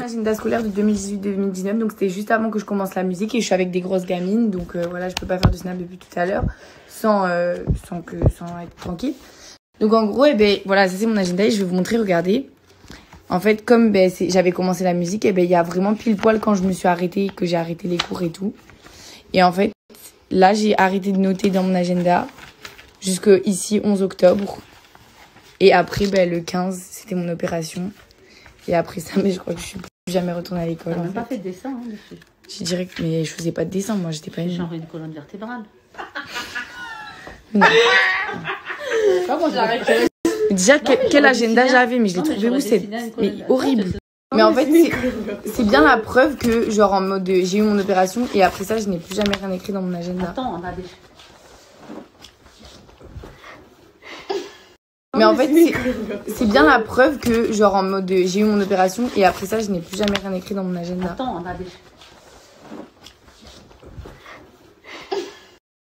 agenda scolaire de 2018-2019, donc c'était juste avant que je commence la musique et je suis avec des grosses gamines, donc voilà, je peux pas faire de snap depuis tout à l'heure sans être tranquille. Donc en gros, voilà, ça c'est mon agenda et je vais vous montrer, regardez. En fait, comme j'avais commencé la musique, il y a vraiment pile poil quand je me suis arrêtée, que j'ai arrêté les cours et tout. Et en fait, là, j'ai arrêté de noter dans mon agenda jusque ici 11 octobre. Et après, le 15, c'était mon opération. Et après ça, mais je crois que je suis plus jamais retournée à l'école. T'as même pas fait de dessin, hein, dessus. Je dirais que, mais je faisais pas de dessin, moi, j'étais pas une... Genre une colonne vertébrale. Non. Déjà, quel agenda j'avais, mais je l'ai trouvé où c'est horrible. Mais en fait, c'est bien la preuve que, genre, en mode, j'ai eu mon opération et après ça, je n'ai plus jamais rien écrit dans mon agenda. Attends, on a des... Mais en fait, c'est bien la preuve que, genre, en mode, j'ai eu mon opération et après ça, je n'ai plus jamais rien écrit dans mon agenda. Attends, on a des...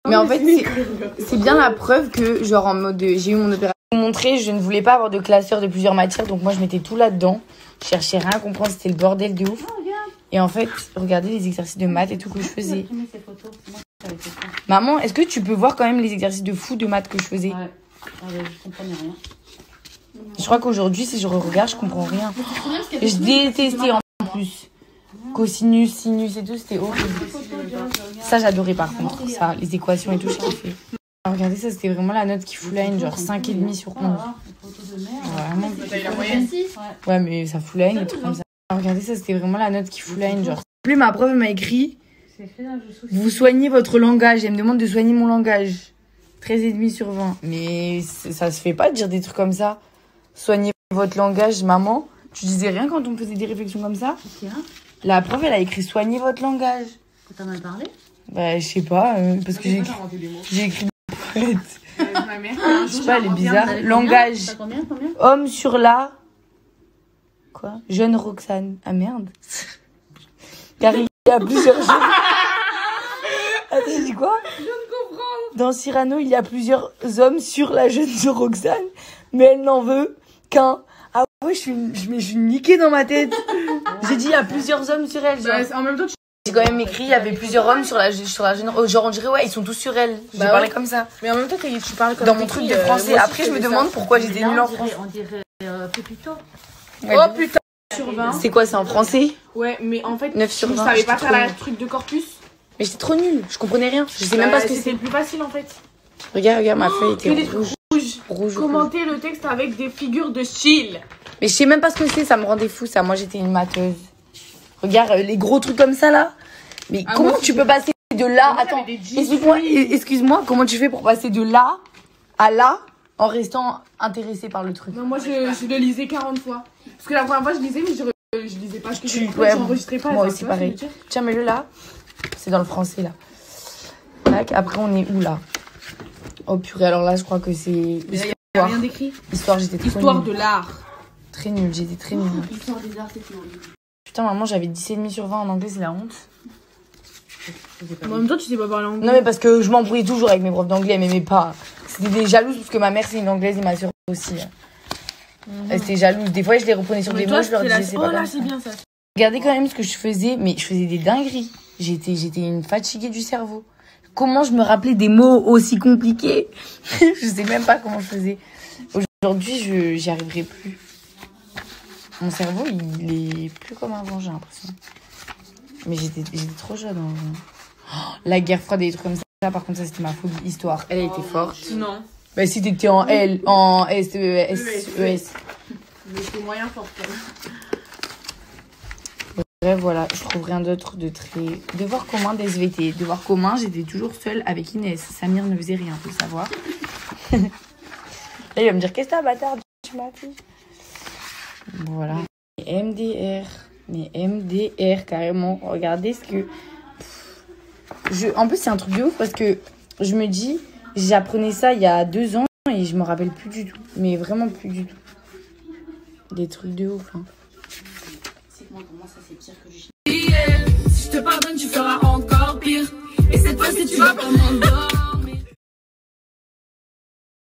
Mais en fait, c'est bien la preuve que, genre, en mode, j'ai eu mon opération. Pour vous montrer, je ne voulais pas avoir de classeur de plusieurs matières, donc moi, je mettais tout là-dedans. Je cherchais rien à comprendre, c'était le bordel de ouf. Et en fait, regardez les exercices de maths et tout que je faisais. Maman, est-ce que tu peux voir quand même les exercices de fou de maths que je faisais? Ouais. Je comprenais rien. Je crois qu'aujourd'hui, si je regarde, je comprends rien. Et je détestais en plus. Cosinus, sinus et tout, c'était horrible. Ça, j'adorais par contre. Ça, les équations et tout, je kiffais. Regardez, ça, c'était vraiment la note qui fout la haine, genre 5,5 sur 11. Vraiment. Ouais, mais ça fout la haine, des trucs comme ça. Regardez, ça, c'était vraiment la note qui fout la haine, genre. Plus ma prof m'a écrit, vous soignez votre langage. Elle me demande de soigner mon langage. 13,5 sur 20. Mais ça se fait pas de dire des trucs comme ça. Soignez votre langage, maman. Tu disais rien quand on me faisait des réflexions comme ça? La prof, elle a écrit soignez votre langage. T'en as parlé? Bah, je sais pas, parce que j'ai écrit des poètes. Je sais pas, elle est bizarre. Langage. Combien Homme sur la... Quoi? Jeune Roxane. Ah merde. Car il y a plusieurs jeunes... Attends, j'ai dit quoi? Je ne comprends. Dans Cyrano, il y a plusieurs hommes sur la jeune de Roxane, mais elle n'en veut qu'un. Ah ouais, je suis niquée dans ma tête. J'ai dit il y a plusieurs hommes sur elle. Genre. En même temps, J'ai quand même écrit il y avait plusieurs hommes sur la jeune. Genre on dirait ouais, ils sont tous sur elle. J'ai parlé comme ça. Mais en même temps, tu parles comme dans mon truc de français. Après, je me demande pourquoi j'étais nulle en français. On dirait Pépito. Ouais, oh putain, 9 sur 20. C'est quoi, c'est en français? Ouais, mais en fait, 9 sur 20. Je savais pas faire le truc de corpus. Mais j'étais trop nulle, je comprenais rien. Je sais même pas ce que c'est. C'était le plus facile en fait. Regarde, ma feuille était rouge. Commentez le texte avec des figures de style. Mais je sais même pas ce que c'est, ça me rendait fou ça. Moi j'étais une matheuse. Regarde les gros trucs comme ça là. Mais comment tu peux passer de là? Attends, excuse-moi, comment tu fais pour passer de là à là en restant intéressé par le truc? Non, moi je le lisais 40 fois. Parce que la première fois je lisais, mais je lisais pas ce que j'enregistrais pas. Moi aussi pareil. Tiens, mets-le là. C'est dans le français là. Tac, après on est où là? Oh purée, alors là je crois que c'est histoire. Il y a rien d'écrit. Histoire, j'étais trop Histoire nulle. De l'art. Très nulle, j'étais très nulle. Histoire des arts, c'est nulle. Putain, maman, j'avais 10,5 sur 20 en anglais, c'est la honte. En même temps, tu sais pas parler anglais. Non, mais parce que je m'embrouillais toujours avec mes profs d'anglais, mais pas. C'était des jalouses parce que ma mère c'est une anglaise et ma soeur aussi. Elle était jalouse. Des fois, je les reprenais sur des mots, je leur disais c'est pas là, comme c'est ça. bien ça. Regardez quand même ce que je faisais, mais je faisais des dingueries. J'étais une fatiguée du cerveau. Comment je me rappelais des mots aussi compliqués? Je sais même pas comment je faisais. Aujourd'hui, j'y arriverai plus. Mon cerveau, il est plus comme avant, j'ai l'impression. Mais j'étais trop jeune. La guerre froide et des trucs comme ça, par contre, ça c'était ma phobie. Histoire, elle a été forte. Non. Bah si t'étais en L, en S, E, S, E, S. Mais c'était moyen fort. Bref, voilà, je trouve rien d'autre de très... Devoir commun des SVT. Devoir commun, j'étais toujours seule avec Inès. Samir ne faisait rien, faut le savoir. Là, il va me dire, qu'est-ce que t'as, bâtard? Tu m'as fait. Voilà. MDR. Mais MDR, carrément. Regardez ce que... En plus, c'est un truc de ouf parce que je me dis, j'apprenais ça il y a 2 ans et je me rappelle plus du tout. Mais vraiment plus du tout. Des trucs de ouf, hein. C'est moi, comment ça, c'est pire que du chien. Si je te pardonne, tu feras encore pire. Et cette fois-ci, tu vas pas m'en